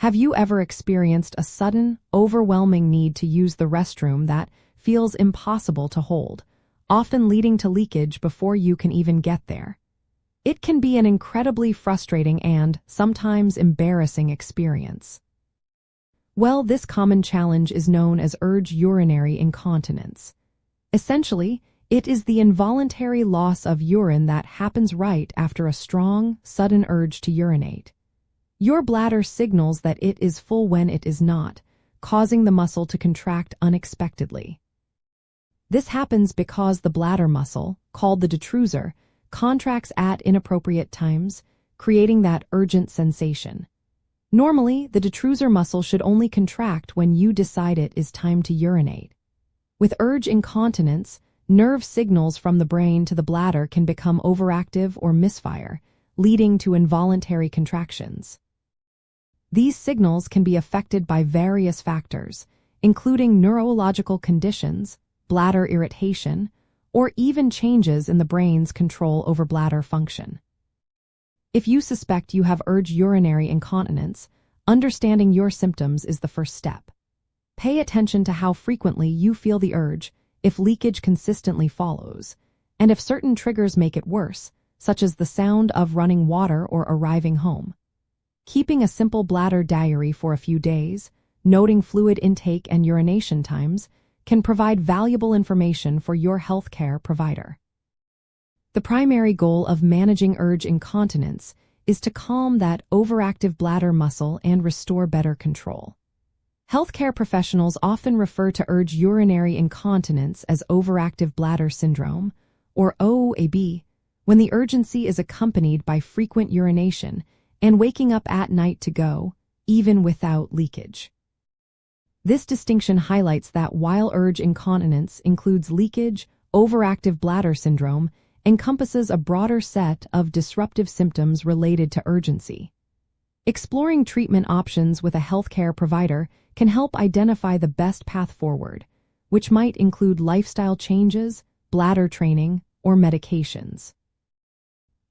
Have you ever experienced a sudden, overwhelming need to use the restroom that feels impossible to hold, often leading to leakage before you can even get there? It can be an incredibly frustrating and sometimes embarrassing experience. Well, this common challenge is known as urge urinary incontinence. Essentially, it is the involuntary loss of urine that happens right after a strong, sudden urge to urinate. Your bladder signals that it is full when it is not, causing the muscle to contract unexpectedly. This happens because the bladder muscle, called the detrusor, contracts at inappropriate times, creating that urgent sensation. Normally, the detrusor muscle should only contract when you decide it is time to urinate. With urge incontinence, nerve signals from the brain to the bladder can become overactive or misfire, leading to involuntary contractions. These signals can be affected by various factors, including neurological conditions, bladder irritation, or even changes in the brain's control over bladder function. If you suspect you have urge urinary incontinence, understanding your symptoms is the first step. Pay attention to how frequently you feel the urge, if leakage consistently follows, and if certain triggers make it worse, such as the sound of running water or arriving home. Keeping a simple bladder diary for a few days, noting fluid intake and urination times, can provide valuable information for your healthcare provider. The primary goal of managing urge incontinence is to calm that overactive bladder muscle and restore better control. Healthcare professionals often refer to urge urinary incontinence as overactive bladder syndrome, or OAB, when the urgency is accompanied by frequent urination and waking up at night to go, even without leakage. This distinction highlights that while urge incontinence includes leakage, overactive bladder syndrome encompasses a broader set of disruptive symptoms related to urgency. Exploring treatment options with a healthcare provider can help identify the best path forward, which might include lifestyle changes, bladder training, or medications.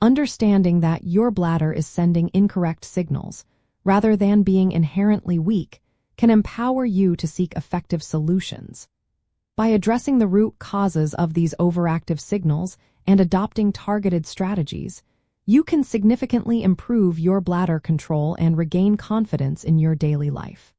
Understanding that your bladder is sending incorrect signals, rather than being inherently weak, can empower you to seek effective solutions. By addressing the root causes of these overactive signals and adopting targeted strategies, you can significantly improve your bladder control and regain confidence in your daily life.